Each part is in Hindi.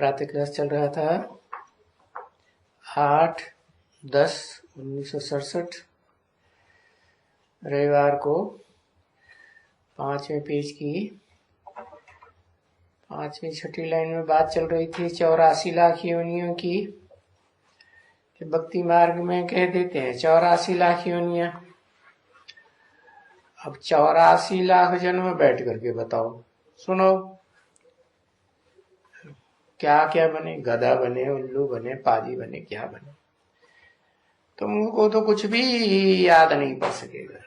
प्रातः क्लास चल रहा था 8/10/1967 रविवार को 5वें पेज की 5वीं छठी लाइन में बात चल रही थी 84 लाख योनियों की। भक्ति मार्ग में कह देते हैं 84 लाख योनियां। अब 84 लाख जन्म बैठ करके बताओ, सुनो क्या क्या बने, गधा बने, उल्लू बने, पाजी बने, क्या बने, तुमको तो कुछ भी याद नहीं पड़ सकेगा।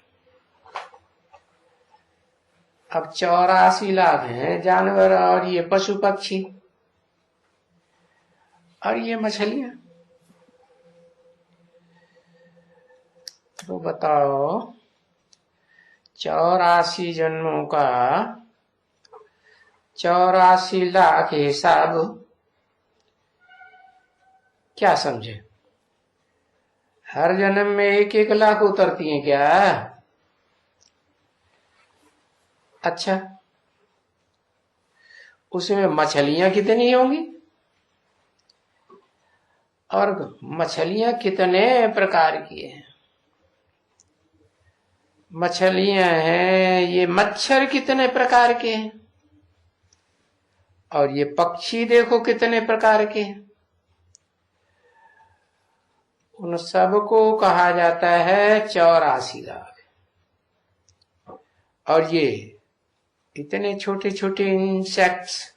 अब 84 लाख हैं जानवर, और ये पशु पक्षी, और ये मछलियां। तो बताओ 84 जन्मों का 84 लाख हिसाब क्या समझे? हर जन्म में 1-1 लाख उतरती हैं क्या? अच्छा, उसमें मछलियां कितनी होंगी, और मछलियां कितने प्रकार की हैं? मछलियां हैं, ये मच्छर कितने प्रकार के हैं, और ये पक्षी देखो कितने प्रकार के हैं। उन सबको कहा जाता है 84 लाख। और ये इतने छोटे छोटे इंसेक्ट्स,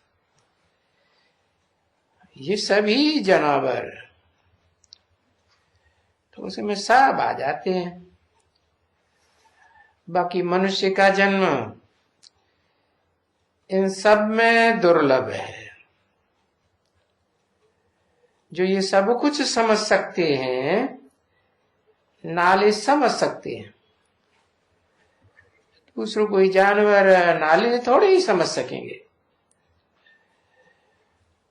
ये सभी जानवर, तो उसमें सब आ जाते हैं। बाकी मनुष्य का जन्म इन सब में दुर्लभ है। जो ये सब कुछ समझ सकते हैं, नाले समझ सकते हैं, दूसरों कोई जानवर नाले थोड़े ही समझ सकेंगे।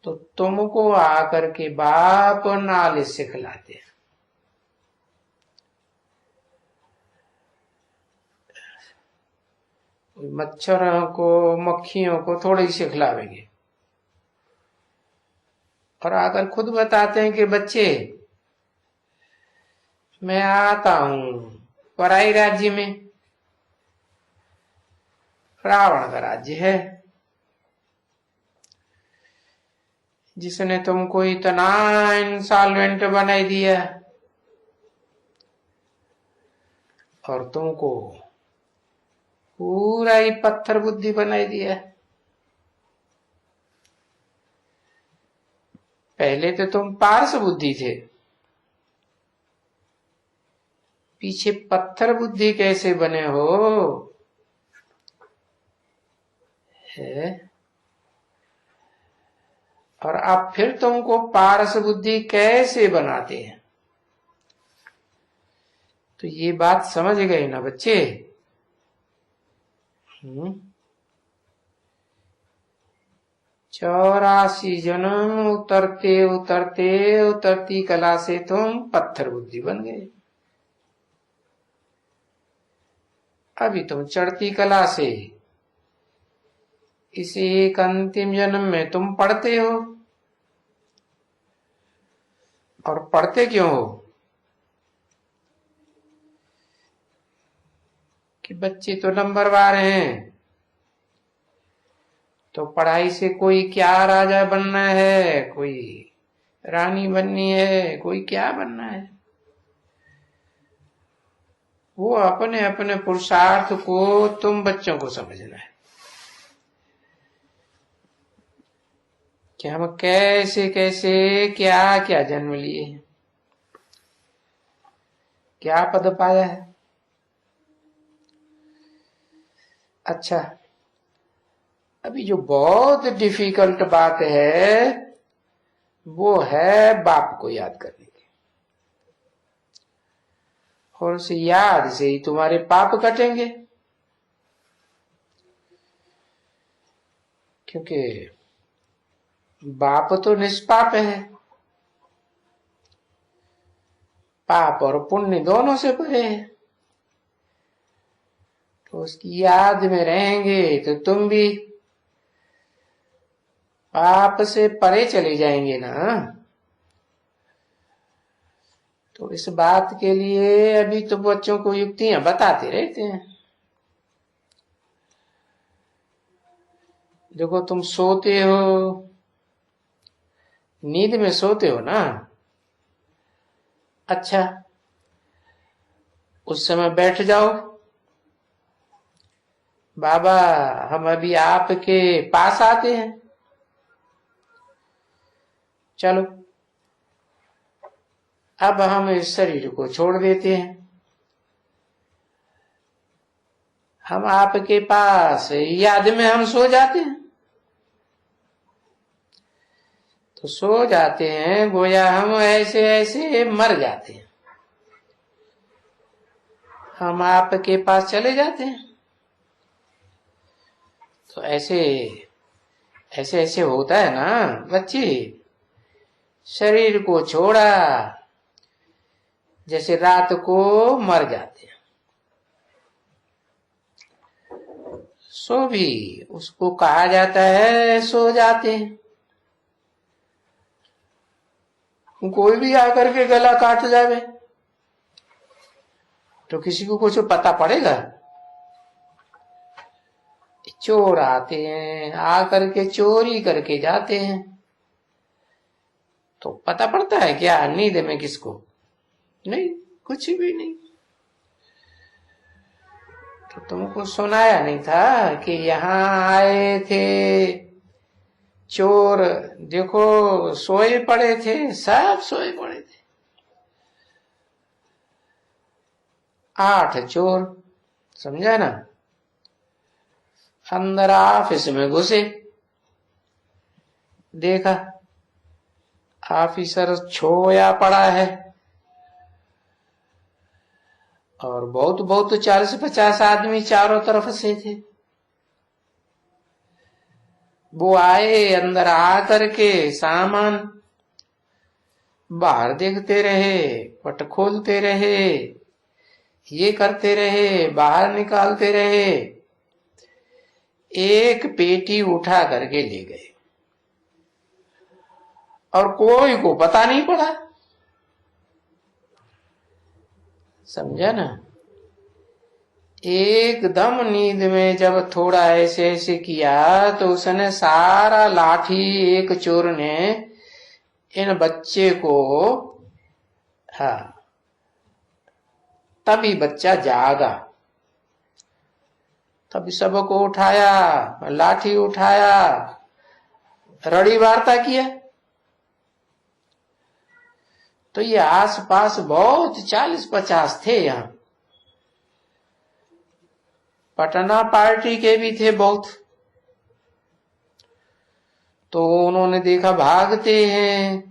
तो तुमको आकर के बाप नाले सिखलाते हैं। मच्छरों को, मक्खियों को थोड़े ही सिखलावेंगे, और आकर खुद बताते हैं कि बच्चे मैं आता हूं पराई राज्य में, रावण का राज्य है, जिसने तुमको इतना इंसॉल्वेंट बना दिया, और तुमको पूरा ही पत्थर बुद्धि बना दिया। पहले तो तुम पारस बुद्धि थे, पीछे पत्थर बुद्धि कैसे बने हो है? और अब फिर तुमको पारस बुद्धि कैसे बनाते हैं? तो ये बात समझ गए ना बच्चे? 84 जन्म उतरते उतरते उतरती कला से तुम पत्थर बुद्धि बन गए। अभी तुम चढ़ती कला से इस एक अंतिम जन्म में तुम पढ़ते हो। और पढ़ते क्यों हो? कि बच्चे तो नंबरवार हैं, तो पढ़ाई से कोई क्या राजा बनना है, कोई रानी बननी है, कोई क्या बनना है। वो अपने अपने पुरुषार्थ को तुम बच्चों को समझना है कि हम कैसे कैसे क्या क्या जन्म लिए हैं, क्या पद पाया है। अच्छा, अभी जो बहुत डिफिकल्ट बात है वो है बाप को याद करने की, और उस याद से ही तुम्हारे पाप कटेंगे। क्योंकि बाप तो निष्पाप है, पाप और पुण्य दोनों से परे है। तो उसकी याद में रहेंगे तो तुम भी पाप से परे चले जाएंगे ना। तो इस बात के लिए अभी तो बच्चों को युक्तियां बताते रहते हैं। देखो तुम सोते हो, नींद में सोते हो ना, अच्छा उस समय बैठ जाओ, बाबा हम अभी आपके पास आते हैं, चलो अब हम इस शरीर को छोड़ देते हैं, हम आपके पास याद में हम सो जाते हैं। तो सो जाते हैं, गोया हम ऐसे ऐसे मर जाते हैं, हम आपके पास चले जाते हैं। तो ऐसे ऐसे ऐसे होता है ना बच्चे, शरीर को छोड़ा जैसे रात को मर जाते हैं, सो भी उसको कहा जाता है सो जाते हैं। कोई भी आकर के गला काट जावे तो किसी को कुछ पता पड़ेगा? चोर आते हैं, आकर के चोरी करके जाते हैं, तो पता पड़ता है क्या नींद में किसको? नहीं, कुछ भी नहीं। तो तुमको सुनाया नहीं था कि यहाँ आए थे चोर, देखो सोए पड़े थे, सब सोए पड़े थे, 8 चोर, समझा ना। अंदर ऑफिस में घुसे, देखा ऑफिसर छोया पड़ा है और बहुत बहुत 40-50 आदमी चारों तरफ से थे। वो आए, अंदर आकर के सामान बाहर देखते रहे, पट खोलते रहे, ये करते रहे, बाहर निकालते रहे, एक पेटी उठा करके ले गए और कोई को पता नहीं पड़ा, समझा ना। एकदम नींद में जब थोड़ा ऐसे ऐसे किया तो उसने सारा लाठी, एक चोर ने इन बच्चे को, हाँ तभी बच्चा जागा, तभी सबको उठाया, लाठी उठाया, रड़ी वार्ता किया। तो ये आसपास बहुत 40-50 थे, यहाँ पटना पार्टी के भी थे बहुत। तो उन्होंने देखा भागते हैं,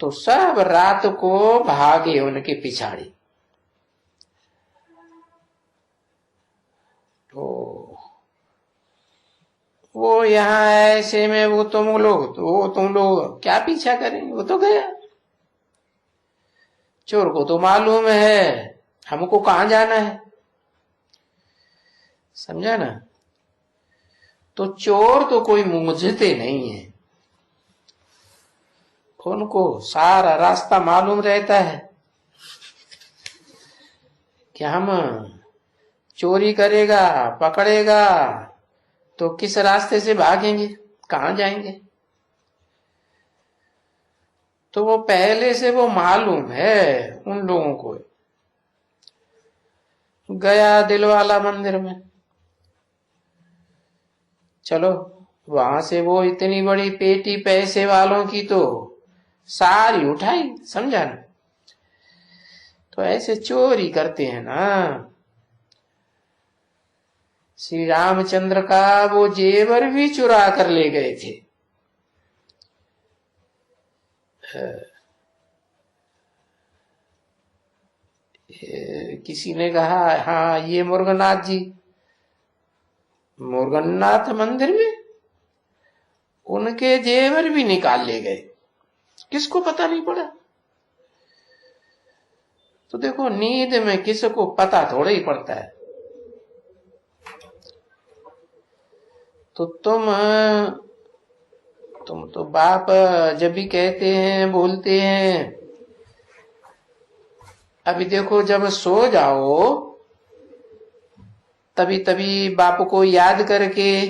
तो सब रात को भागे उनके पिछाड़ी। तो वो यहाँ ऐसे में वो तुम लोग क्या पीछा करेंगे, वो तो गया। चोर को तो मालूम है हमको कहां जाना है, समझा ना। तो चोर तो कोई मूझते नहीं है, उनको सारा रास्ता मालूम रहता है कि हम चोरी करेगा, पकड़ेगा तो किस रास्ते से भागेंगे, कहां जाएंगे। तो वो पहले से वो मालूम है उन लोगों को। गया दिलवाला मंदिर में, चलो वहां से वो इतनी बड़ी पेटी पैसे वालों की तो सारी उठाई, समझा ना। तो ऐसे चोरी करते हैं ना। श्री रामचंद्र का वो जेवर भी चुरा कर ले गए थे। किसी ने कहा हाँ ये मुर्गन्नाथ मंदिर में उनके जेवर भी निकाल ले गए, किसको पता नहीं पड़ा। तो देखो नींद में किसको पता थोड़ा ही पड़ता है। तो तुम तो बाप जब भी कहते हैं बोलते हैं। अभी देखो, जब सो जाओ तभी तभी बाप को याद करके,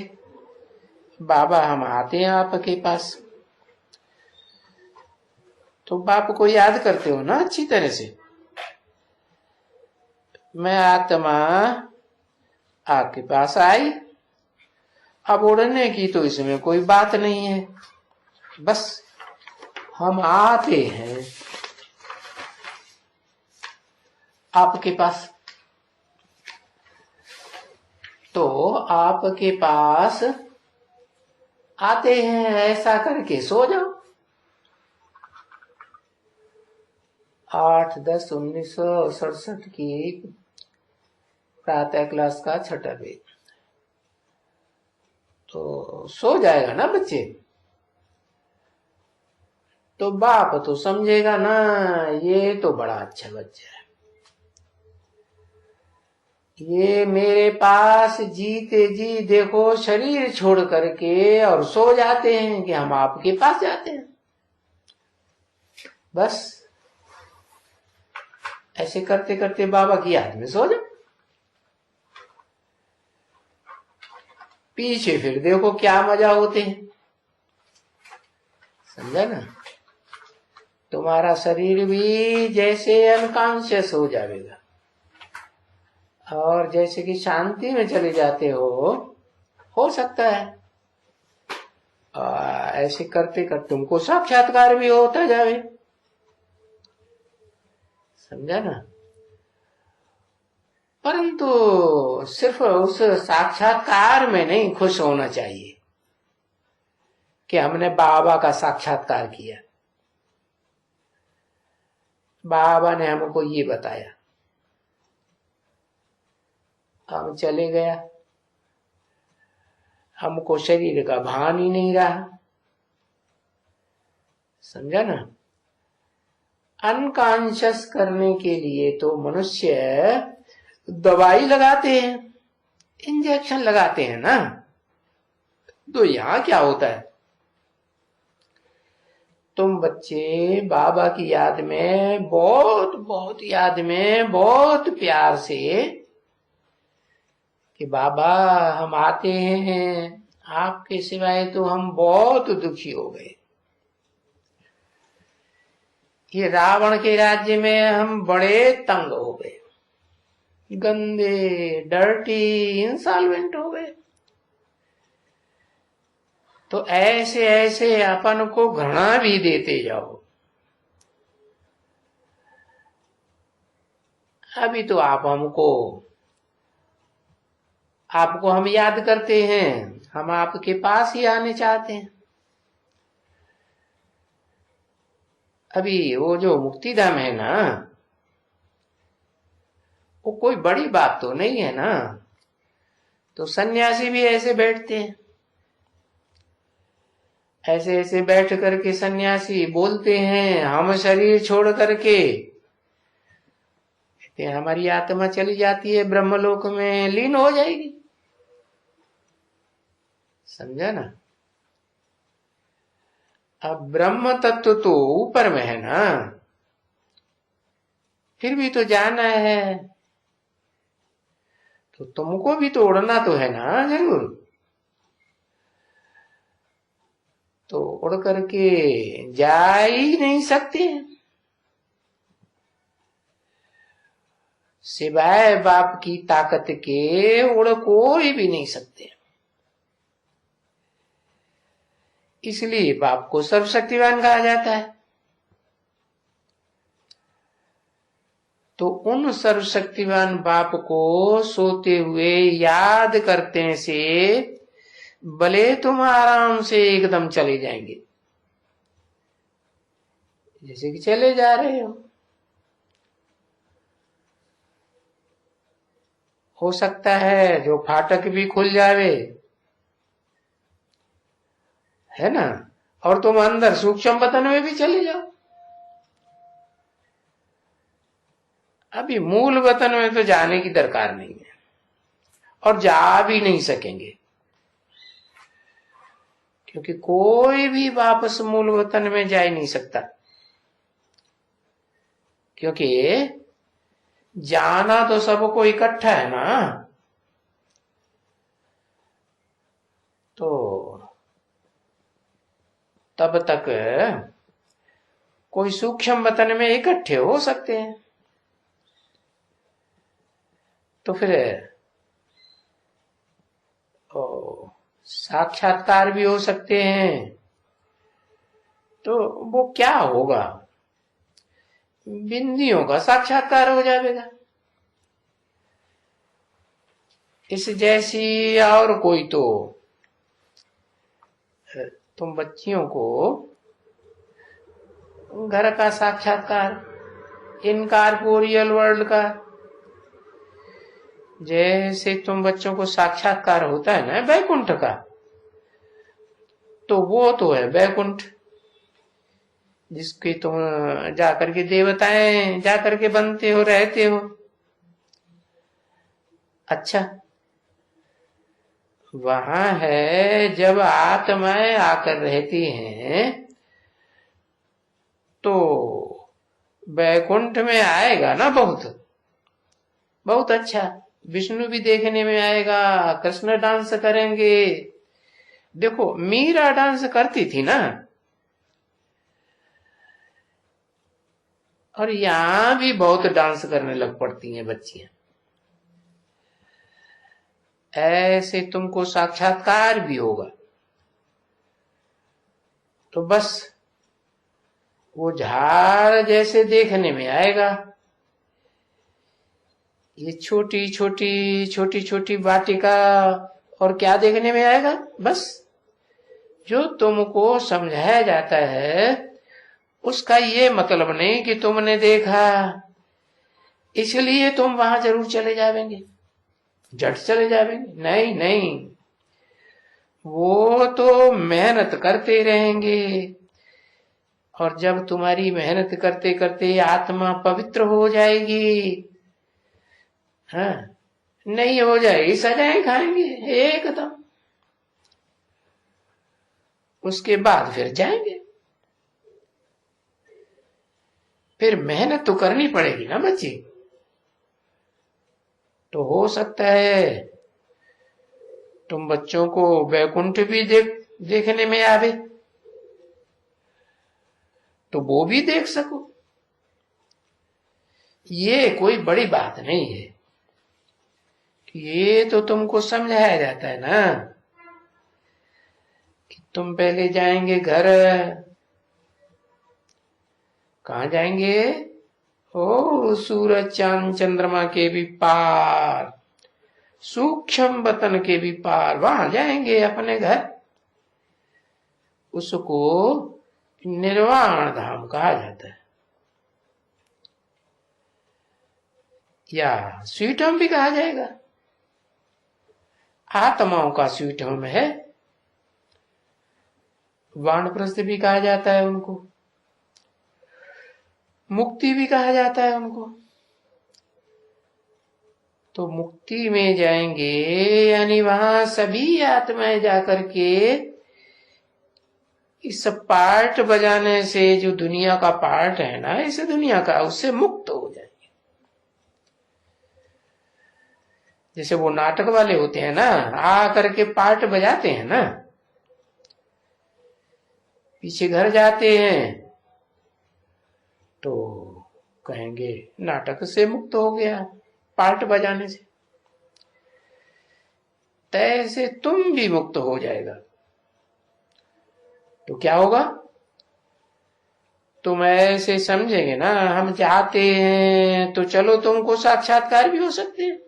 बाबा हम आते हैं आपके पास, तो बाप को याद करते हो ना अच्छी तरह से। मैं आत्मा आपके पास आई, अब उड़ने की तो इसमें कोई बात नहीं है, बस हम आते हैं आपके पास। तो आपके पास आते हैं ऐसा करके सो जाओ। 8-10-1967 की प्रातः क्लास का छठा पेज। तो सो जाएगा ना बच्चे, तो बाप तो समझेगा ना ये तो बड़ा अच्छा बच्चा है, ये मेरे पास जीते जी देखो शरीर छोड़ करके और सो जाते हैं कि हम आपके पास जाते हैं। बस ऐसे करते करते बाबा की याद में सो जाओ। पीछे फिर देखो क्या मजा होते हैं, समझा ना। तुम्हारा शरीर भी जैसे अनकॉन्शियस हो जाएगा और जैसे कि शांति में चले जाते हो सकता है ऐसे करते करते तुमको साक्षात्कार भी होता जाए, समझा ना। परंतु सिर्फ उस साक्षात्कार में नहीं खुश होना चाहिए कि हमने बाबा का साक्षात्कार किया, बाबा ने हमको ये बताया, हम चले गया, हमको शरीर का भान ही नहीं रहा, समझा ना। अनकॉन्शियस करने के लिए तो मनुष्य दवाई लगाते हैं, इंजेक्शन लगाते हैं ना। तो यहां क्या होता है, तुम बच्चे बाबा की याद में बहुत बहुत याद में बहुत प्यार से कि बाबा हम आते हैं आपके सिवाय तो हम बहुत दुखी हो गए, ये रावण के राज्य में हम बड़े तंग हो गए, गंदे डर्टी इंसॉल्वेंट हो गए। तो ऐसे ऐसे अपन को घृणा भी देते जाओ। अभी तो आपको हम याद करते हैं, हम आपके पास ही आने चाहते हैं। अभी वो जो मुक्तिधाम है ना, वो कोई बड़ी बात तो नहीं है ना। तो सन्यासी भी ऐसे बैठते हैं, ऐसे ऐसे बैठ करके सन्यासी बोलते हैं, हम शरीर छोड़ करके कहते हैं हमारी आत्मा चली जाती है ब्रह्मलोक में लीन हो जाएगी, समझा ना। अब ब्रह्म तत्व तो ऊपर में है ना, फिर भी तो जाना है, तो तुमको भी तो उड़ना तो है ना जरूर। तो उड़ करके जा ही नहीं सकते, सिवाय बाप की ताकत के उड़ कोई भी नहीं सकते। इसलिए बाप को सर्वशक्तिवान कहा जाता है। तो उन सर्वशक्तिवान बाप को सोते हुए याद करते से भले तुम आराम से एकदम चले जाएंगे, जैसे कि चले जा रहे हो सकता है जो फाटक भी खुल जावे, है ना, और तुम अंदर सूक्ष्म वतन में भी चले जाओ। अभी मूल वतन में तो जाने की दरकार नहीं है और जा भी नहीं सकेंगे। क्योंकि कोई भी वापस मूल वतन में जा ही नहीं सकता, क्योंकि जाना तो सबको इकट्ठा है ना। तो तब तक कोई सूक्ष्म वतन में इकट्ठे हो सकते हैं, तो फिर साक्षात्कार भी हो सकते हैं। तो वो क्या होगा, बिंदियों का साक्षात्कार हो जाएगा। इस जैसी और कोई तो तुम बच्चियों को घर का साक्षात्कार, इनकॉर्पोरियल वर्ल्ड का, जैसे तुम बच्चों को साक्षात्कार होता है ना वैकुंठ का, तो वो तो है वैकुंठ, जिसकी तुम जाकर के देवताएं जाकर के बनते हो, रहते हो। अच्छा, वहां है जब आत्माएं आकर रहती हैं तो वैकुंठ में आएगा ना बहुत बहुत अच्छा। विष्णु भी देखने में आएगा, कृष्ण डांस करेंगे। देखो मीरा डांस करती थी ना, और यहां भी बहुत डांस करने लग पड़ती हैं बच्चियां। ऐसे तुमको साक्षात्कार भी होगा, तो बस वो झाड़ जैसे देखने में आएगा। ये छोटी छोटी वाटिका, और क्या देखने में आएगा, बस जो तुमको समझाया जाता है उसका ये मतलब नहीं कि तुमने देखा इसलिए तुम वहां जरूर चले जाएंगे, झट चले जाएंगे। नहीं नहीं, वो तो मेहनत करते रहेंगे, और जब तुम्हारी मेहनत करते करते आत्मा पवित्र हो जाएगी, हाँ नहीं हो जाएगी सजाएं खाएंगे एकदम, उसके बाद फिर जाएंगे। फिर मेहनत तो करनी पड़ेगी ना बच्ची। तो हो सकता है तुम बच्चों को वैकुंठ भी देखने में आवे, तो वो भी देख सको। ये कोई बड़ी बात नहीं है, ये तो तुमको समझाया जाता है ना कि तुम पहले जाएंगे घर। कहाँ जाएंगे, ओ सूरज चांद चंद्रमा के भी पार, सूक्ष्म वतन के भी पार, वहां जाएंगे अपने घर। उसको निर्वाण धाम कहा जाता है, या स्वीट होम भी कहा जाएगा। आत्माओं का स्वीट होम है, वानप्रस्थ भी कहा जाता है उनको, मुक्ति भी कहा जाता है उनको। तो मुक्ति में जाएंगे यानी वहां सभी आत्माएं जाकर के इस पार्ट बजाने से, जो दुनिया का पार्ट है ना इस दुनिया का, उससे मुक्त हो जाएंगे। जैसे वो नाटक वाले होते हैं ना, आ करके पार्ट बजाते हैं ना, पीछे घर जाते हैं तो कहेंगे नाटक से मुक्त हो गया पार्ट बजाने से। तैसे तुम भी मुक्त हो जाएगा। तो क्या होगा, तुम ऐसे समझेंगे ना हम चाहते हैं तो चलो तुमको साक्षात्कार भी हो सकते हैं,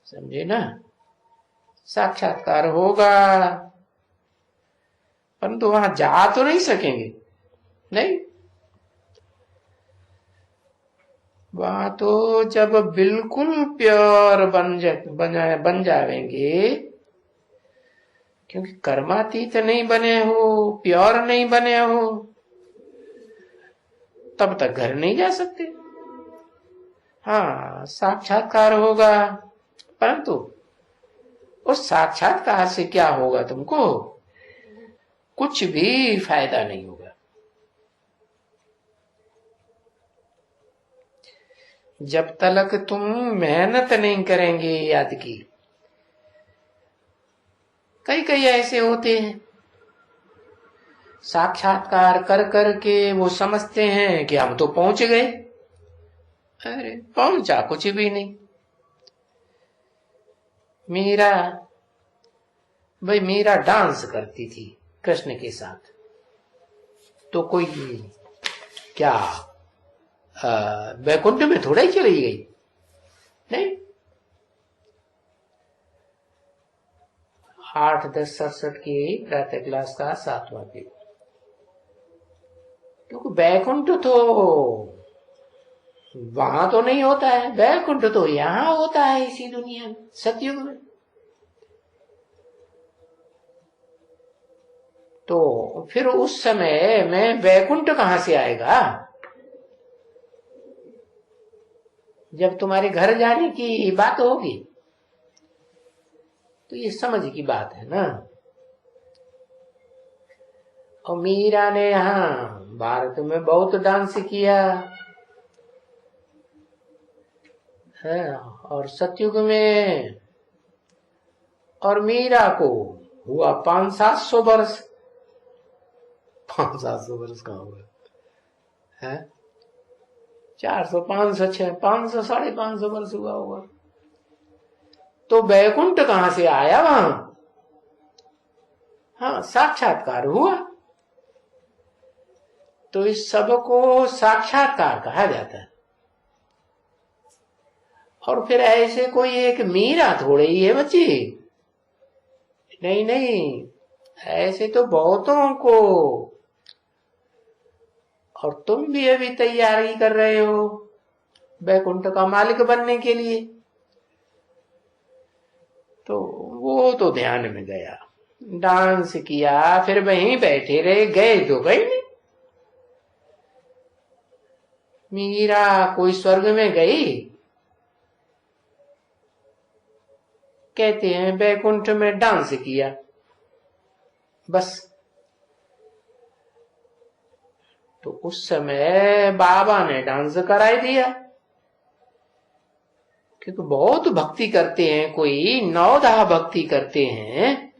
समझे ना। साक्षात्कार होगा, परंतु वहां जा तो नहीं सकेंगे, नहीं। वहां तो जब बिल्कुल प्योर बन जाएंगे, क्योंकि कर्मातीत नहीं बने हो, प्योर नहीं बने हो, तब तक घर नहीं जा सकते। हाँ साक्षात्कार होगा, परंतु उस साक्षात्कार से क्या होगा? तुमको कुछ भी फायदा नहीं होगा। जब तक तुम मेहनत नहीं करेंगे याद की। कई कई ऐसे होते हैं साक्षात्कार कर कर के वो समझते हैं कि हम तो पहुंच गए। अरे पहुंचा कुछ भी नहीं। मीरा, भाई मीरा डांस करती थी कृष्ण के साथ, तो कोई क्या वैकुंठ में थोड़ा ही चली गई? नहीं। 8-10-67 की प्रातः क्लास का 7वां पेज। क्योंकि वैकुंठ तो वहां तो नहीं होता है, वैकुंठ तो यहां होता है, इसी दुनिया में, सतयुग में। तो फिर उस समय में वैकुंठ कहां से आएगा? जब तुम्हारे घर जाने की बात होगी तो ये समझ की बात है ना। और मीरा ने यहाँ भारत में बहुत डांस किया है, और सतयुग में, और मीरा को हुआ 500-700 वर्ष। 500-700 वर्ष कहाँ हुआ है? 400, 500, 600, 500, 550 वर्ष हुआ होगा। तो वैकुंठ कहां से आया वहां? हाँ, साक्षात्कार हुआ। तो इस सब को साक्षात्कार कहा जाता है। और फिर ऐसे कोई एक मीरा थोड़े ही है बच्ची, नहीं नहीं, ऐसे तो बहुतों को। और तुम भी अभी तैयारी कर रहे हो वैकुंठ का मालिक बनने के लिए। तो वो तो ध्यान में गया, डांस किया, फिर वहीं बैठे रहे, गए तो गए नहीं। मीरा कोई स्वर्ग में गई? कहते हैं वैकुंठ में डांस किया, बस। तो उस समय बाबा ने डांस कराई दिया, क्योंकि बहुत भक्ति करते हैं, कोई 9-10 भक्ति करते हैं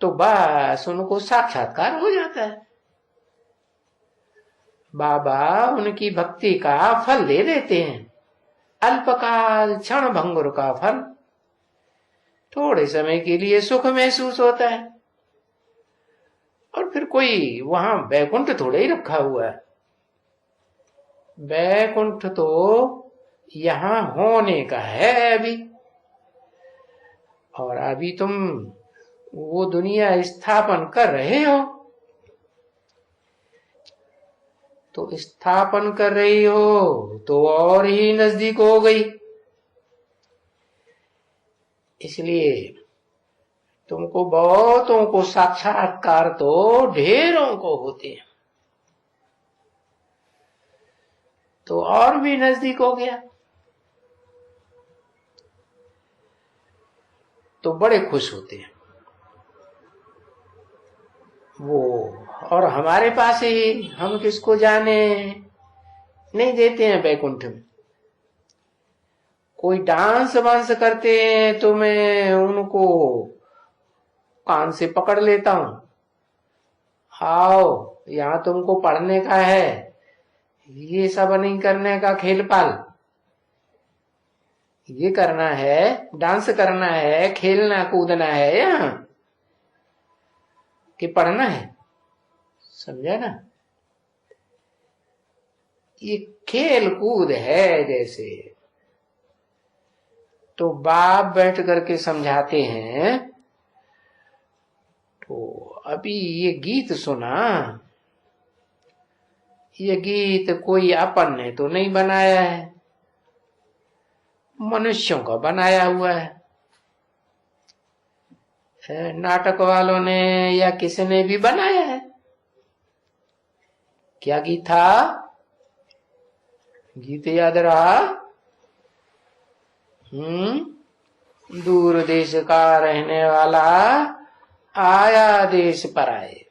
तो बस उनको साक्षात्कार हो जाता है। बाबा उनकी भक्ति का फल दे देते हैं, अल्पकाल क्षण भंगुर का फल। थोड़े समय के लिए सुख महसूस होता है, और फिर कोई वहां वैकुंठ थोड़े ही रखा हुआ है। वैकुंठ तो यहां होने का है अभी, और अभी तुम वो दुनिया स्थापन कर रहे हो। तो स्थापन कर रही हो तो और ही नजदीक हो गई। इसलिए तुमको बहुतों को साक्षात्कार तो ढेरों को होते हैं, तो और भी नजदीक हो गया, तो बड़े खुश होते हैं वो। और हमारे पास ही, हम किसको जाने, नहीं देते हैं वैकुंठ में। कोई डांस वांस करते हैं तो मैं उनको कान से पकड़ लेता हूं, आओ यहां तुमको पढ़ने का है, ये सब नहीं करने का, खेल पाल ये करना है, डांस करना है, खेलना कूदना है, यहाँ कि पढ़ना है। समझा ना? ये खेल कूद है जैसे। तो बाप बैठ करके समझाते हैं, तो अभी ये गीत सुना, ये गीत कोई अपन ने तो नहीं बनाया है, मनुष्यों का बनाया हुआ है, नाटक वालों ने या किसी ने भी बनाया है। क्या गीत था? गीत याद रहा? दूर देश का रहने वाला आया देश पर आए।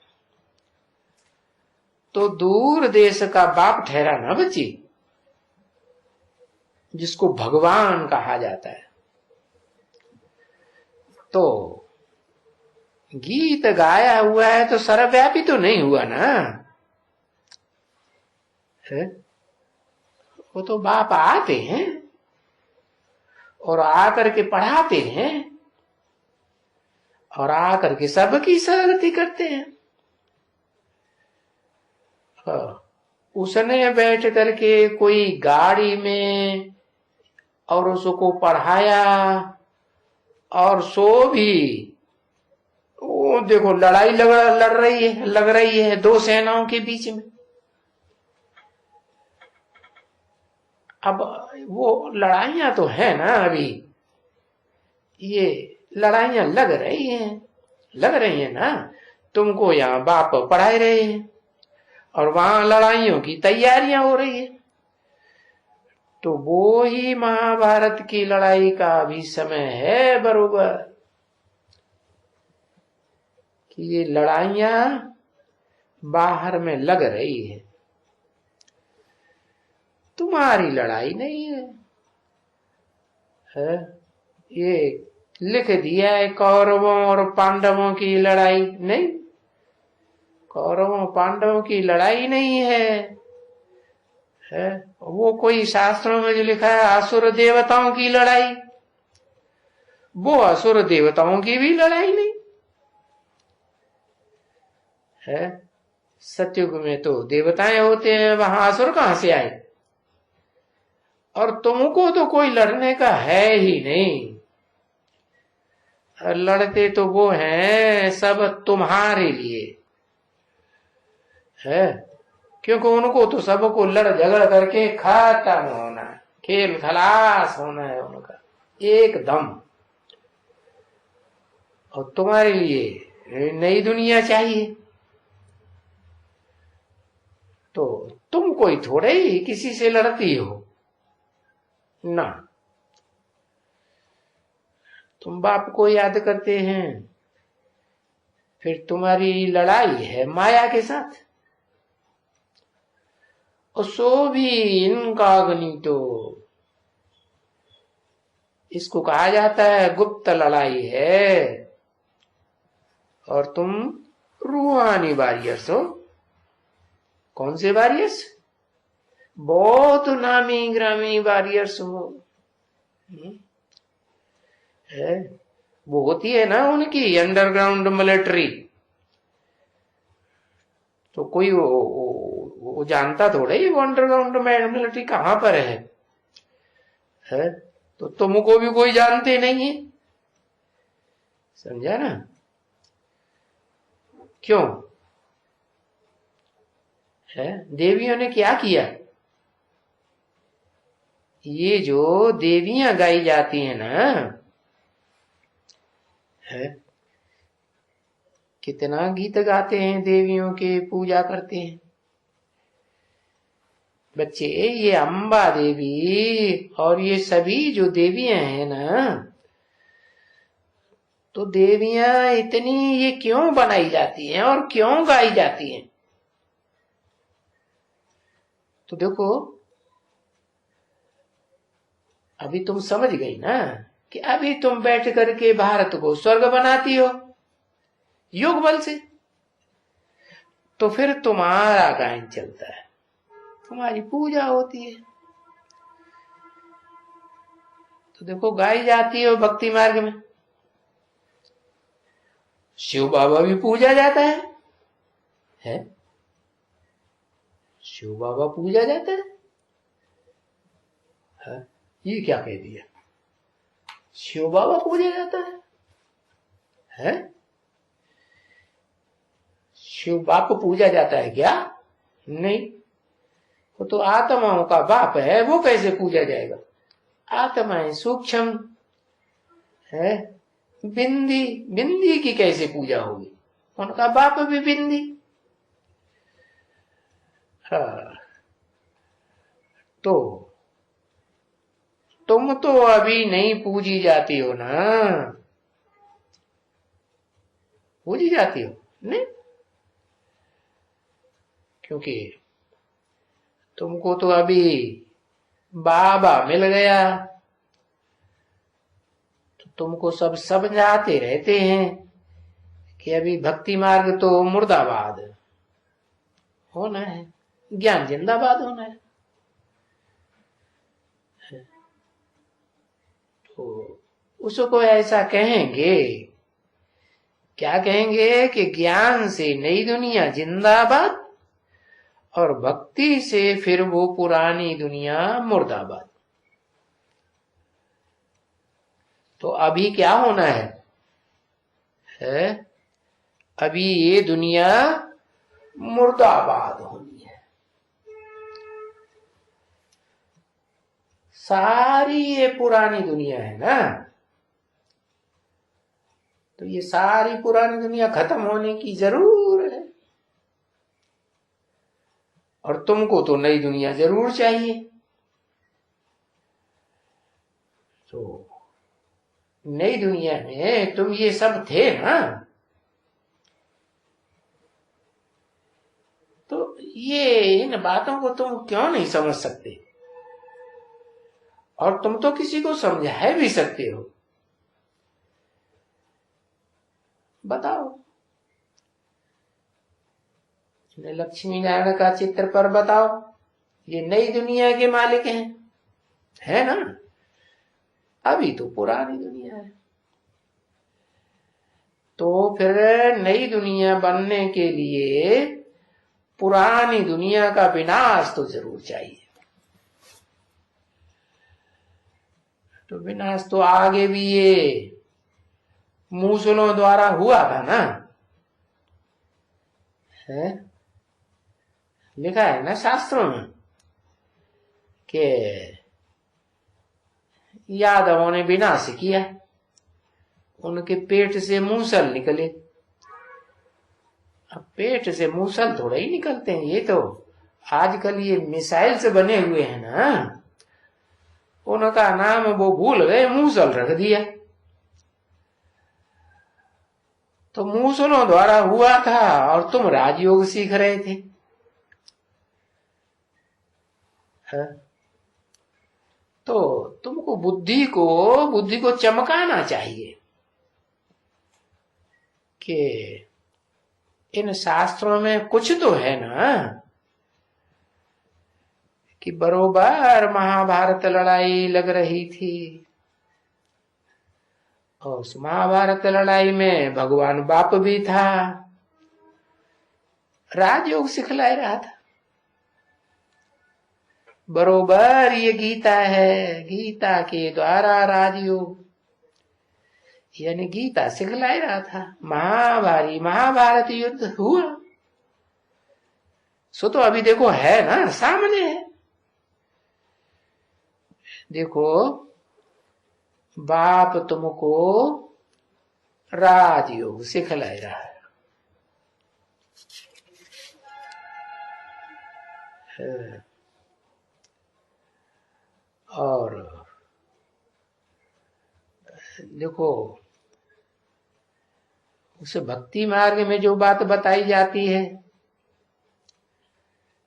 तो दूर देश का बाप ठहरा ना बच्ची, जिसको भगवान कहा जाता है। तो गीत गाया हुआ है तो सर्वव्यापी तो नहीं हुआ ना है? वो तो बाप आते हैं और आकर के पढ़ाते हैं और आकर के सबकी सहगति करते हैं। उसने बैठ करके कोई गाड़ी में और उसको पढ़ाया और सो भी, वो देखो लड़ाई लग रही है दो सेनाओं के बीच में। अब वो लड़ाइयां तो है ना, अभी ये लड़ाइयां लग रही हैं ना। तुमको यहाँ बाप पढ़ाए रहे हैं और वहां लड़ाइयों की तैयारियां हो रही है। तो वो ही महाभारत की लड़ाई का भी समय है बरोबर, कि ये लड़ाइयां बाहर में लग रही है, तुम्हारी लड़ाई नहीं है? ये लिख दिया है कौरवों और पांडवों की लड़ाई, नहीं, कौरवों पांडवों की लड़ाई नहीं है। वो कोई शास्त्रों में जो लिखा है असुर देवताओं की लड़ाई, वो असुर देवताओं की भी लड़ाई नहीं है। सतयुग में तो देवताएं होते हैं, वहां असुर कहां से आए? और तुमको तो कोई लड़ने का है ही नहीं। लड़ते तो वो हैं सब तुम्हारे लिए है, क्योंकि उनको तो सबको लड़ झगड़ करके खत्म होना है, खेल खलास होना है उनका एकदम। और तुम्हारे लिए नई दुनिया चाहिए। तो तुम कोई थोड़े ही किसी से लड़ती हो ना, तुम बाप को याद करते हैं। फिर तुम्हारी लड़ाई है माया के साथ, और सो भी इनकॉग्निटो, इसको कहा जाता है गुप्त लड़ाई है। और तुम रूहानी वॉरियर्स हो। कौन से वॉरियर्स? बहुत नामी ग्रामी वॉरियर्स हो। है वो होती है ना उनकी अंडरग्राउंड मिलिट्री। तो कोई वो जानता थोड़े ही वो अंडरग्राउंड मिलिट्री कहां पर है? तो तुमको भी कोई जानते नहीं है, समझा ना? क्यों है? देवियों ने क्या किया? ये जो देवियां गाई जाती हैं ना, है कितना गीत गाते हैं देवियों के, पूजा करते हैं बच्चे। ये अम्बा देवी और ये सभी जो देवियां हैं ना, तो देवियां इतनी ये क्यों बनाई जाती हैं और क्यों गाई जाती हैं? तो देखो अभी तुम समझ गई ना कि अभी तुम बैठ करके भारत को स्वर्ग बनाती हो योग बल से। तो फिर तुम्हारा गायन चलता है, तुम्हारी पूजा होती है। तो देखो गाई जाती है भक्ति मार्ग में, शिव बाबा भी पूजा जाता है? शिव बाबा पूजा जाता है? ये क्या कह दिया? शिव बाबा पूजा जाता है? शिव बाप पूजा जाता है क्या? नहीं, वो तो आत्माओं का बाप है, वो कैसे पूजा जाएगा? आत्माएं सूक्ष्म है, बिंदी बिंदी की कैसे पूजा होगी? उनका बाप भी बिंदी। हाँ, तो तुम तो अभी नहीं पूजी जाती हो ना, पूजी जाती हो नहीं, क्योंकि तुमको तो अभी बाबा मिल गया, तो तुमको सब समझाते रहते हैं कि अभी भक्ति मार्ग तो मुर्दाबाद होना है, ज्ञान जिंदाबाद होना है। तो उसको ऐसा कहेंगे, क्या कहेंगे कि ज्ञान से नई दुनिया जिंदाबाद और भक्ति से फिर वो पुरानी दुनिया मुर्दाबाद। तो अभी क्या होना है? अभी ये दुनिया मुर्दाबाद होनी है। सारी ये पुरानी दुनिया है ना, तो ये सारी पुरानी दुनिया खत्म होने की जरूर है, और तुमको तो नई दुनिया जरूर चाहिए। तो नई दुनिया में तुम ये सब थे ना, तो ये इन बातों को तुम क्यों नहीं समझ सकते? और तुम तो किसी को समझा भी सकते हो। बताओ, लक्ष्मी नारायण का चित्र पर बताओ, ये नई दुनिया के मालिक हैं, है ना? अभी तो पुरानी दुनिया है। तो फिर नई दुनिया बनने के लिए पुरानी दुनिया का विनाश तो जरूर चाहिए। तो विनाश तो आगे भी ये मूसलों द्वारा हुआ था ना, है? लिखा है ना शास्त्रों में कि यादवों ने विनाश किया, उनके पेट से मूसल निकले। अब पेट से मूसल थोड़े ही निकलते हैं, ये तो आजकल ये मिसाइल से बने हुए हैं ना, उनका नाम वो भूल गए, मूसल रख दिया। तो मूसलों द्वारा हुआ था और तुम राजयोग सीख रहे थे, है? तो तुमको बुद्धि को चमकाना चाहिए कि इन शास्त्रों में कुछ तो है ना, कि बरोबर महाभारत लड़ाई लग रही थी, और उस महाभारत लड़ाई में भगवान बाप भी था, राजयोग सिखला रहा था। बरोबर ये गीता है, गीता के द्वारा राजयोग यानी गीता सिखला रहा था। महाभारत युद्ध हुआ, सो तो अभी देखो है ना, सामने है। देखो, बाप तुमको राजयोग सिखला रहा है, और देखो उस भक्ति मार्ग में जो बात बताई जाती है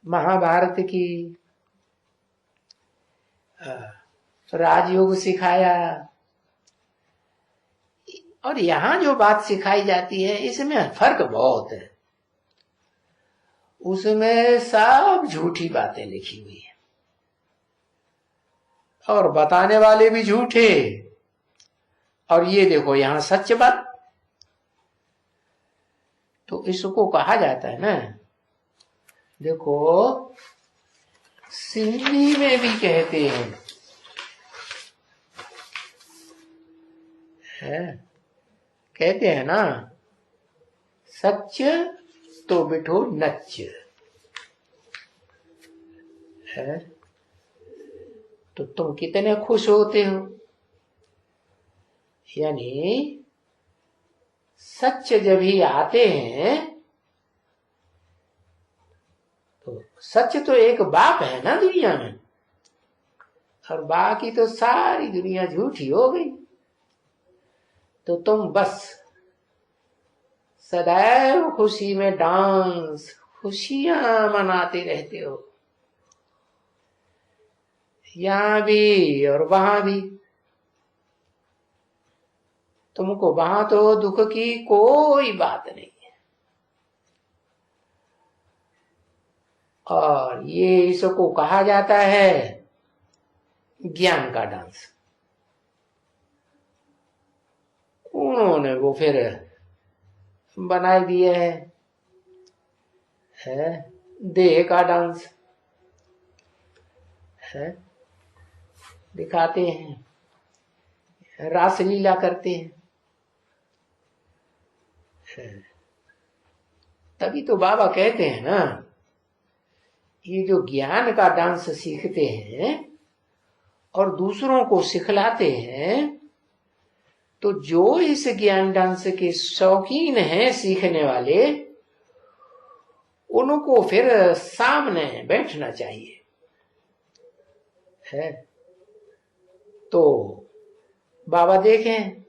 महाभारत की, राजयोग सिखाया, और यहां जो बात सिखाई जाती है इसमें फर्क बहुत है। उसमें सब झूठी बातें लिखी हुई है, और बताने वाले भी झूठे, और ये देखो यहां सच बात। तो इसको कहा जाता है ना, देखो सिंधी में भी कहते हैं, कहते हैं ना, सच तो बिठो नच, है? तो तुम कितने खुश होते हो, यानी सच जब ही आते हैं, तो सच तो एक बाप है ना दुनिया में, और बाकी तो सारी दुनिया झूठी हो गई। तो तुम बस सदैव खुशी में डांस, खुशियां मनाते रहते हो, यहां भी और वहां भी। तुमको वहां तो दुख की कोई बात नहीं है। और ये इसको कहा जाता है ज्ञान का डांस। उन्होंने वो फिर बना दिए है देह का डांस है, दिखाते हैं, रासलीला करते हैं। तभी तो बाबा कहते हैं ना, ये जो ज्ञान का डांस सीखते हैं और दूसरों को सिखलाते हैं, तो जो इस ज्ञान डांस के शौकीन हैं सीखने वाले, उनको फिर सामने बैठना चाहिए है। तो बाबा देखें,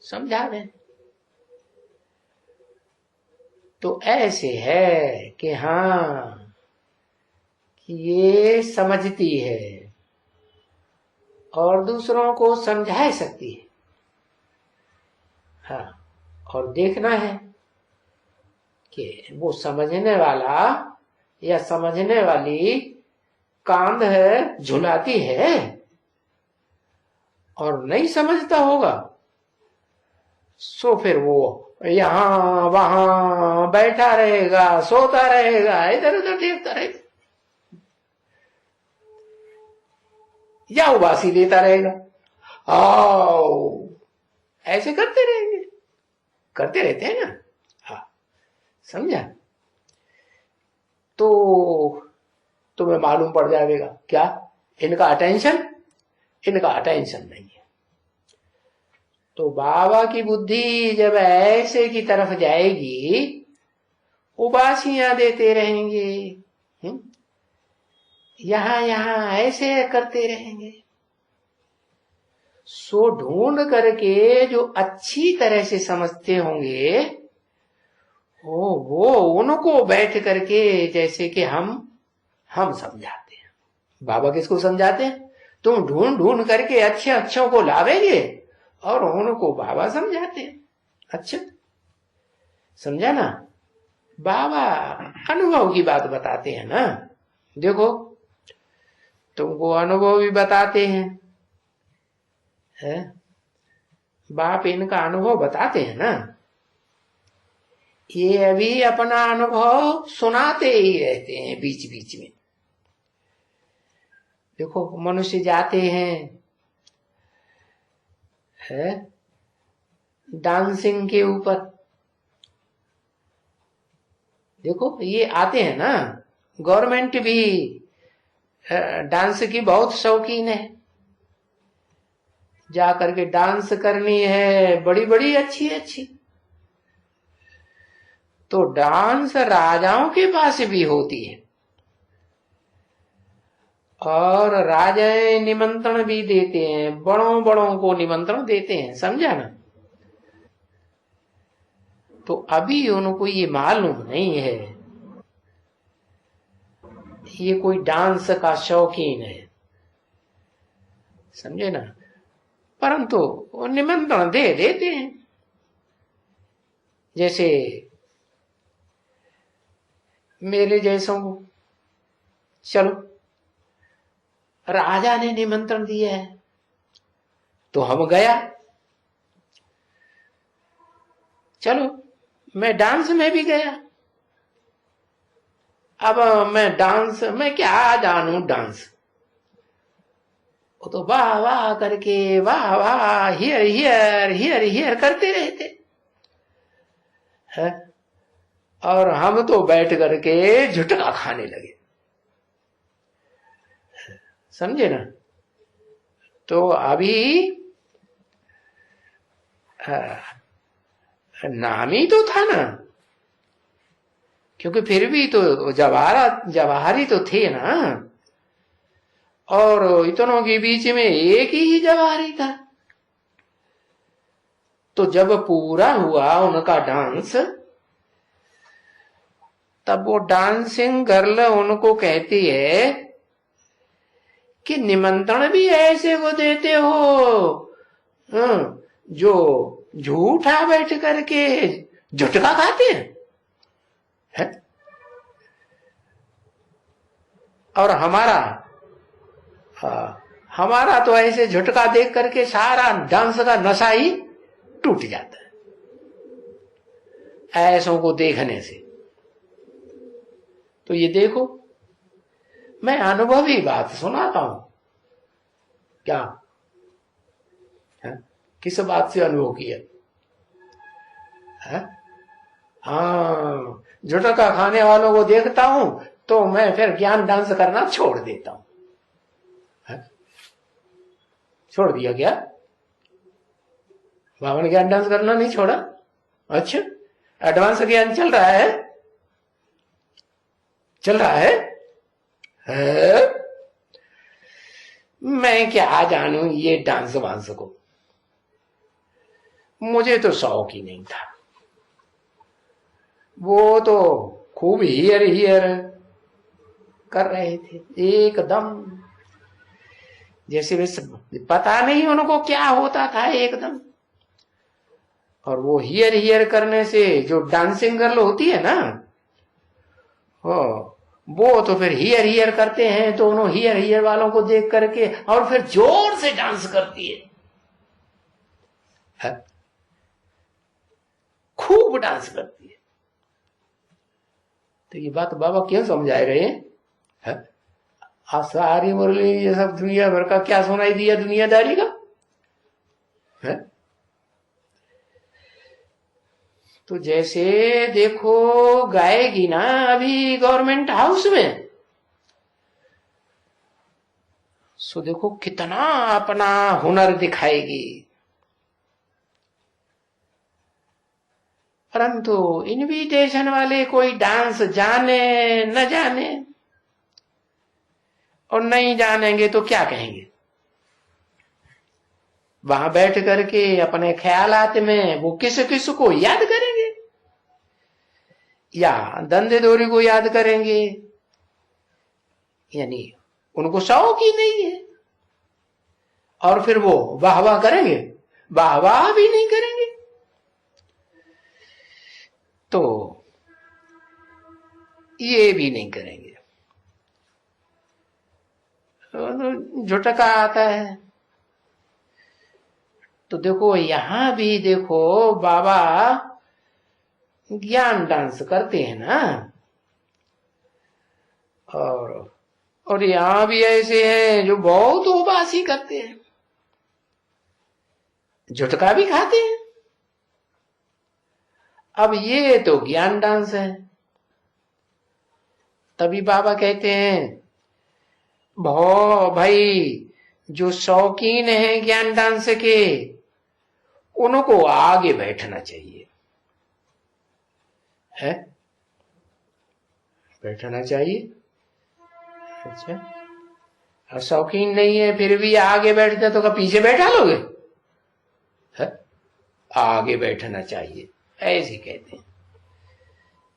समझा दें। तो ऐसे है कि हाँ, कि ये समझती है और दूसरों को समझा सकती है। हाँ, और देखना है कि वो समझने वाला या समझने वाली कांध है, झुलाती है, और नहीं समझता होगा सो फिर वो यहां वहां बैठा रहेगा, सोता रहेगा, इधर उधर देखता रहेगा, या उबासी देता रहेगा। आओ, ऐसे करते रहेंगे, करते रहते हैं ना। हाँ, समझा। तो तुम्हें मालूम पड़ जाएगा क्या, इनका अटेंशन नहीं है। तो बाबा की बुद्धि जब ऐसे की तरफ जाएगी, उबासियां देते रहेंगे, यहां यहां ऐसे करते रहेंगे। सो ढूंढ करके जो अच्छी तरह से समझते होंगे, वो उनको बैठ करके जैसे कि हम समझाते हैं। बाबा किसको समझाते हैं? तुम ढूंढ ढूंढ करके अच्छे अच्छों को लावेंगे और उनको बाबा समझाते हैं। अच्छा, समझा ना? बाबा अनुभव की बात बताते हैं ना। देखो, तुमको अनुभव भी बताते हैं, है? बाप इनका अनुभव बताते हैं ना। ये अभी अपना अनुभव सुनाते ही रहते हैं बीच बीच में। देखो, मनुष्य जाते हैं है डांसिंग के ऊपर। देखो, ये आते हैं ना, गवर्नमेंट भी डांस की बहुत शौकीन है, जा करके डांस करनी है बड़ी बड़ी अच्छी अच्छी। तो डांस राजाओं के पास भी होती है, और राजाएं निमंत्रण भी देते हैं, बड़ों बड़ों को निमंत्रण देते हैं, समझा ना। तो अभी उनको ये मालूम नहीं है ये कोई डांस का शौकीन है, समझे ना। परंतु वो निमंत्रण दे देते हैं। जैसे मेरे जैसों को, चलो राजा ने निमंत्रण दिया है तो हम गया, चलो मैं डांस में भी गया। अब मैं क्या जानू डांस, वो तो वाह वाह करके वाह वाह हियर हियर हियर हियर करते रहते है, और हम तो बैठ करके झुटका खाने लगे, समझे ना। तो अभी नाम ही तो था ना, क्योंकि फिर भी तो जवाहरी तो थे ना। और इतनों के बीच में एक ही जवारी था। तो जब पूरा हुआ उनका डांस, तब वो डांसिंग गर्ल उनको कहती है कि निमंत्रण भी ऐसे को देते हो जो झूठा बैठ करके झुटका खाते हैं है? और हमारा तो ऐसे झुटका देख करके सारा डांस का नशा ही टूट जाता है ऐसों को देखने से। तो ये देखो, मैं अनुभवी बात सुनाता हूं क्या है? किस बात से अनुभव किया है? हाँ, झुटका खाने वालों को देखता हूं तो मैं फिर ज्ञान डांस करना छोड़ देता हूं। छोड़ दिया क्या? बाबा ने ज्ञान डांस करना नहीं छोड़ा? अच्छा, एडवांस ज्ञान चल रहा है, चल रहा है? मैं क्या जानू ये डांस वांस को, मुझे तो शौक ही नहीं था। वो तो खूब हियर हियर कर रहे थे एकदम, जैसे वे पता नहीं उनको क्या होता था एकदम। और वो हियर हियर करने से जो डांसिंग गर्ल होती है ना, वो तो फिर हियर हियर करते हैं, तो उन्होंने हियर हियर वालों को देख करके और फिर जोर से डांस करती है? खूब डांस करती है। तो ये बात बाबा क्यों समझाए रहे हैं? सारी मुरली ये सब दुनिया भर का क्या सुनाई दिया दुनियादारी का है? तो जैसे देखो गाएगी ना अभी गवर्नमेंट हाउस में, सो देखो कितना अपना हुनर दिखाएगी। परंतु इनविटेशन वाले कोई डांस जाने न जाने, और नहीं जानेंगे तो क्या कहेंगे? वहां बैठ करके अपने ख्यालात में वो किस किस को याद करेंगे, या धंधे दोरी को याद करेंगे? यानी उनको शौक ही नहीं है। और फिर वो वाह वाह करेंगे? वाह वाह भी नहीं करेंगे। तो ये भी नहीं करेंगे, झुटका आता है। तो देखो यहां भी देखो बाबा ज्ञान डांस करते हैं ना, और यहां भी ऐसे हैं जो बहुत उबासी करते हैं, झुटका भी खाते हैं। अब ये तो ज्ञान डांस है। तभी बाबा कहते हैं भाई जो शौकीन है ज्ञान डांस के, उनको आगे बैठना चाहिए है, बैठना चाहिए। अच्छा, और शौकीन नहीं है फिर भी आगे बैठते तो पीछे बैठा लोगे है? आगे बैठना चाहिए, ऐसे कहते हैं।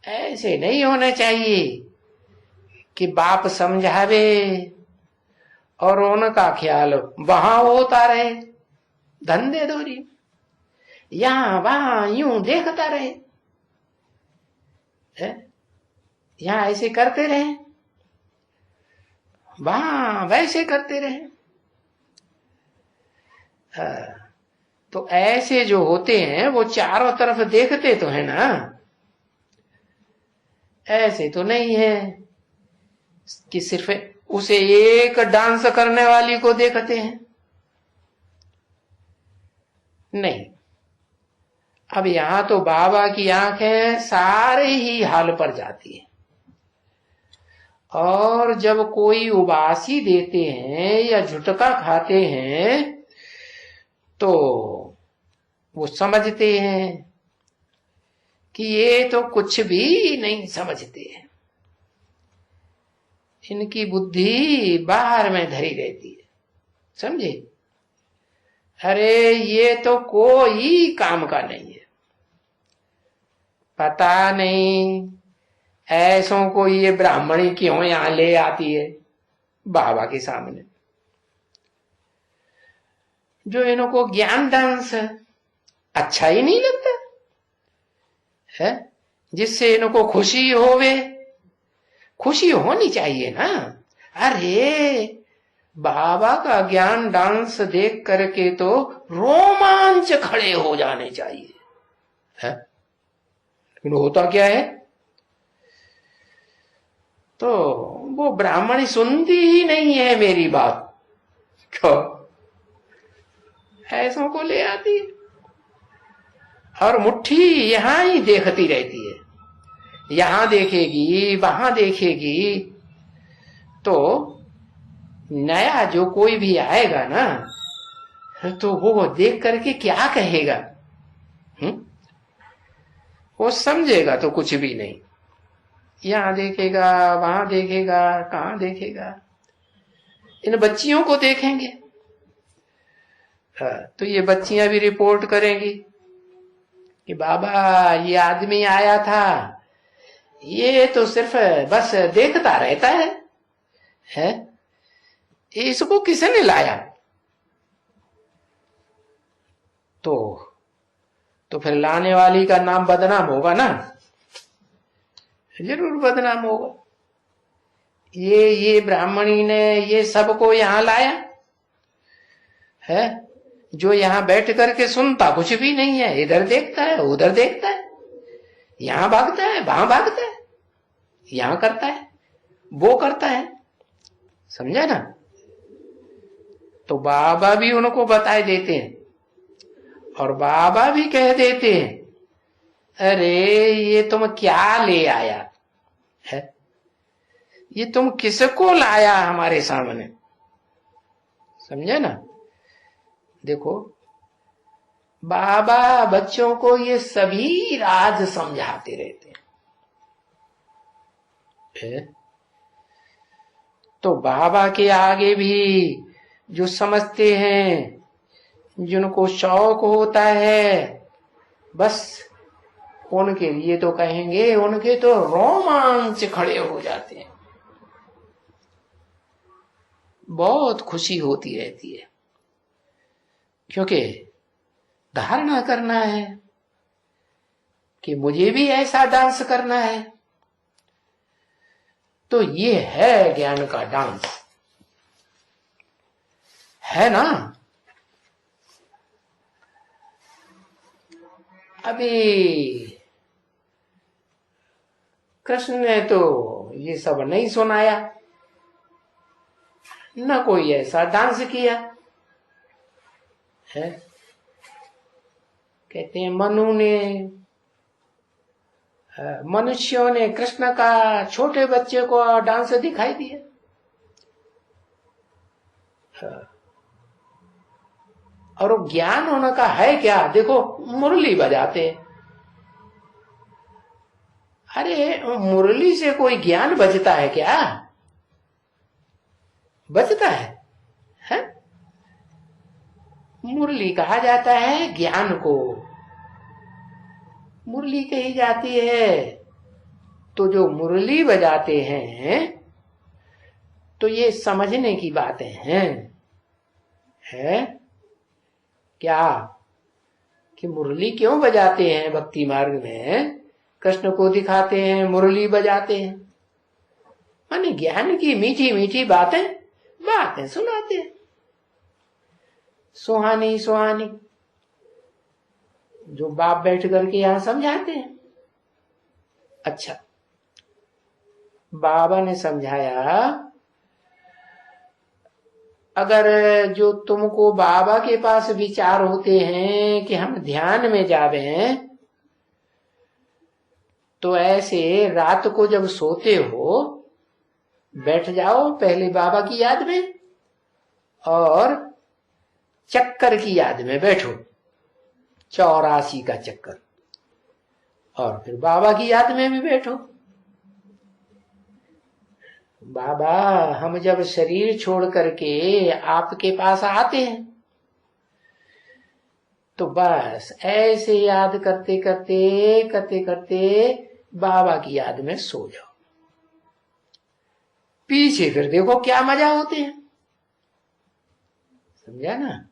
ऐसे नहीं होना चाहिए कि बाप समझावे और उनका ख्याल वहां होता रहे, धंधे दोरी यहां वहां यूं देखता रहे है? यहां ऐसे करते रहे, वहां वैसे करते रहे। तो ऐसे जो होते हैं वो चारों तरफ देखते तो है ना, ऐसे तो नहीं है कि सिर्फ उसे एक डांस करने वाली को देखते हैं। नहीं, अब यहां तो बाबा की आंखें सारे ही हाल पर जाती है। और जब कोई उबासी देते हैं या झुटका खाते हैं तो वो समझते हैं कि ये तो कुछ भी नहीं समझते हैं, इनकी बुद्धि बाहर में धरी रहती है, समझे। अरे ये तो कोई काम का नहीं है, पता नहीं ऐसों को ये ब्राह्मणी क्यों यहां ले आती है बाबा के सामने। जो इनको ज्ञान डांस अच्छा ही नहीं लगता है, जिससे इनको खुशी होवे, खुशी होनी चाहिए ना। अरे बाबा का ज्ञान डांस देख करके तो रोमांच खड़े हो जाने चाहिए है, लेकिन होता क्या है, तो वो ब्राह्मणी सुनती ही नहीं है मेरी बात, क्यों ऐसों को ले आती है और मुट्ठी यहां ही देखती रहती है, यहां देखेगी वहां देखेगी। तो नया जो कोई भी आएगा ना, तो वो देख करके क्या कहेगा, वो समझेगा तो कुछ भी नहीं, यहां देखेगा वहां देखेगा, कहां देखेगा। इन बच्चियों को देखेंगे तो ये बच्चियां भी रिपोर्ट करेंगी कि बाबा ये आदमी आया था, ये तो सिर्फ बस देखता रहता है? इसको किसने लाया? तो फिर लाने वाली का नाम बदनाम होगा ना, जरूर बदनाम होगा। ये ब्राह्मणी ने ये सबको यहां लाया है, जो यहां बैठ करके सुनता कुछ भी नहीं है, इधर देखता है उधर देखता है, यहां भागता है वहां भागता है, यहां करता है वो करता है, समझा ना। तो बाबा भी उनको बताए देते हैं और बाबा भी कह देते हैं, अरे ये तुम क्या ले आया है, ये तुम किसको लाया हमारे सामने, समझे ना। देखो बाबा बच्चों को ये सभी राज समझाते रहते हैं। तो बाबा के आगे भी जो समझते हैं, जिनको शौक होता है, बस उनके लिए तो कहेंगे, उनके तो रोमांच खड़े हो जाते हैं, बहुत खुशी होती रहती है, क्योंकि धारणा करना है कि मुझे भी ऐसा डांस करना है। तो ये है ज्ञान का डांस, है ना। अभी कृष्ण ने तो ये सब नहीं सुनाया, न कोई ऐसा डांस किया है। कहते हैं मनुष्यों ने कृष्ण का छोटे बच्चे को डांस दिखाई दिया। और वो ज्ञान होने का है क्या, देखो मुरली बजाते, अरे मुरली से कोई ज्ञान बजता है क्या, बजता है? मुरली कहा जाता है ज्ञान को, मुरली कही जाती है। तो जो मुरली बजाते हैं तो ये समझने की बातें हैं, है क्या कि मुरली क्यों बजाते हैं, भक्ति मार्ग में कृष्ण को दिखाते हैं, मुरली बजाते हैं, माने ज्ञान की मीठी मीठी बातें सुनाते हैं, सुहानी सुहानी, जो बाप बैठ करके यहां समझाते हैं। अच्छा, बाबा ने समझाया, अगर जो तुमको बाबा के पास विचार होते हैं कि हम ध्यान में जावे, तो ऐसे रात को जब सोते हो बैठ जाओ पहले बाबा की याद में और चक्कर की याद में बैठो, 84 का चक्कर, और फिर बाबा की याद में भी बैठो। बाबा हम जब शरीर छोड़ करके आपके पास आते हैं तो बस ऐसे याद करते करते करते करते बाबा की याद में सो जाओ। पीछे फिर देखो क्या मजा होते हैं। समझा ना?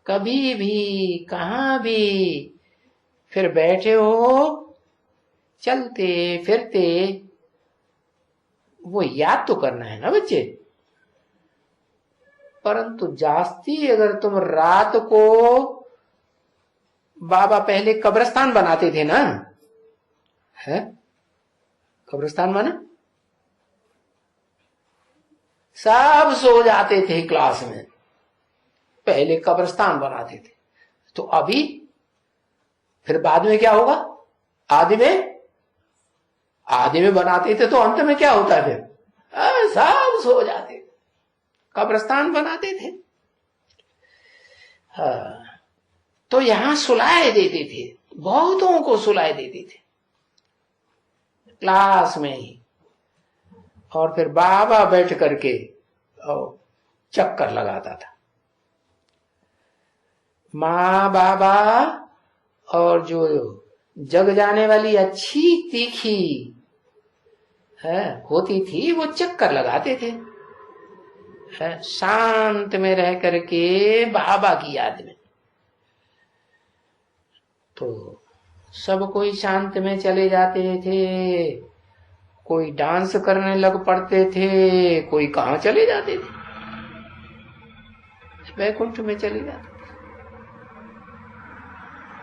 कभी भी कहां भी फिर बैठे हो चलते फिरते वो याद तो करना है ना बच्चे। परंतु जास्ती अगर तुम रात को, बाबा पहले कब्रिस्तान बनाते थे ना, है कब्रिस्तान माने सब सो जाते थे क्लास में, पहले कब्रिस्तान बनाते थे। तो अभी फिर बाद में क्या होगा? आदि में बनाते थे तो अंत में क्या होता है? फिर सब सो जाते, कब्रिस्तान बनाते थे। तो यहां सुलाए देते थे, बहुतों को सुलाए देते थे क्लास में ही। और फिर बाबा बैठ करके चक्कर लगाता था। माँ बाबा और जो जग जाने वाली अच्छी तीखी है होती थी वो चक्कर लगाते थे शांत में रह करके बाबा की याद में। तो सब कोई शांत में चले जाते थे, कोई डांस करने लग पड़ते थे, कोई कहां चले जाते थे, वैकुंठ में चले जाते थे।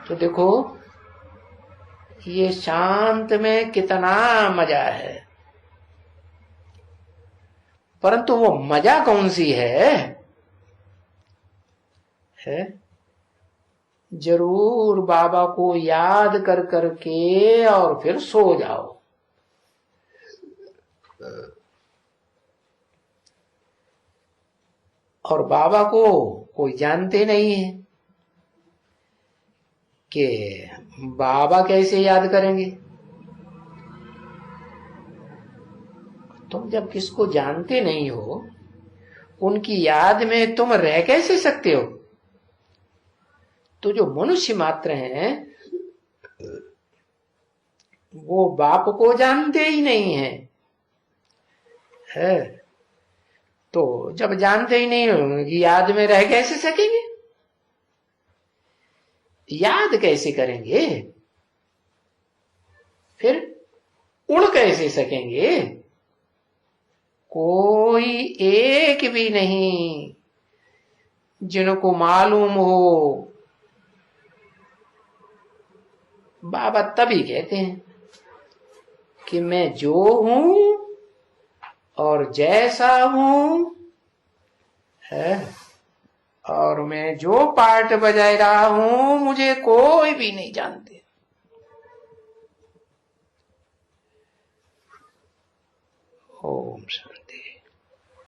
तो देखो ये शांत में कितना मजा है। परंतु वो मजा कौन सी है? जरूर बाबा को याद कर करके और फिर सो जाओ। और बाबा को कोई जानते नहीं है कि बाबा कैसे याद करेंगे। तुम जब किसको जानते नहीं हो उनकी याद में तुम रह कैसे सकते हो? तो जो मनुष्य मात्र हैं वो बाप को जानते ही नहीं है। तो जब जानते ही नहीं हो उनकी याद में रह कैसे सकेंगे? याद कैसे करेंगे? फिर उड़ कैसे सकेंगे? कोई एक भी नहीं जिनको मालूम हो। बाबा तभी कहते हैं कि मैं जो हूं और जैसा हूं है, और मैं जो पार्ट बजा रहा हूं मुझे कोई भी नहीं जानते। ओम शांति।